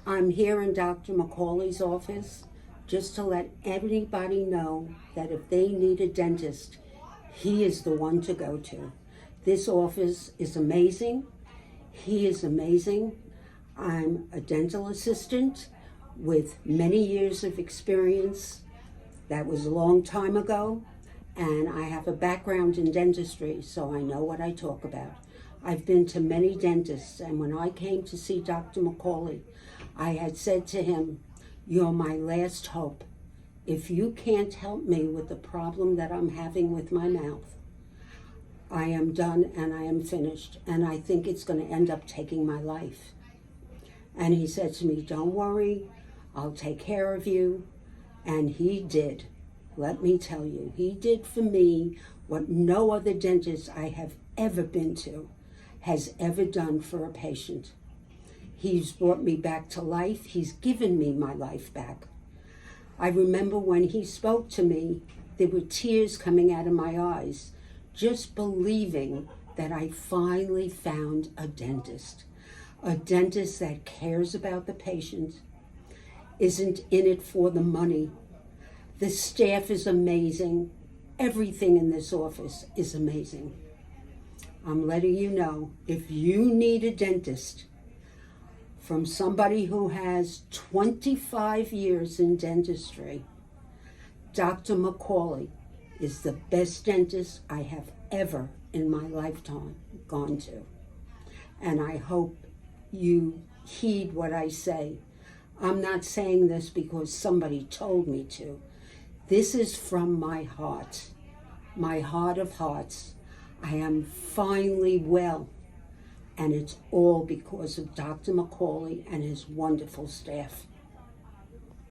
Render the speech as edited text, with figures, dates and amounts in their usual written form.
I'm here in Dr. McCawley's office just to let everybody know that if they need a dentist, he is the one to go to. This office is amazing. He is amazing. I'm a dental assistant with many years of experience. That was a long time ago, and I have a background in dentistry, so I know what I talk about. I've been to many dentists, and when I came to see Dr. McCawley, I had said to him, "You're my last hope. If you can't help me with the problem that I'm having with my mouth, I am done and I am finished, and I think it's going to end up taking my life." And he said to me, "Don't worry, I'll take care of you." And he did. Let me tell you, he did for me what no other dentist I have ever been to has ever done for a patient. He's brought me back to life. He's given me my life back. I remember when he spoke to me, there were tears coming out of my eyes, just believing that I finally found a dentist that cares about the patient, isn't in it for the money. The staff is amazing. Everything in this office is amazing. I'm letting you know, if you need a dentist from somebody who has 25 years in dentistry, Dr. McCawley is the best dentist I have ever in my lifetime gone to. And I hope you heed what I say. I'm not saying this because somebody told me to. This is from my heart of hearts. I am finally well, and it's all because of Dr. McCawley and his wonderful staff.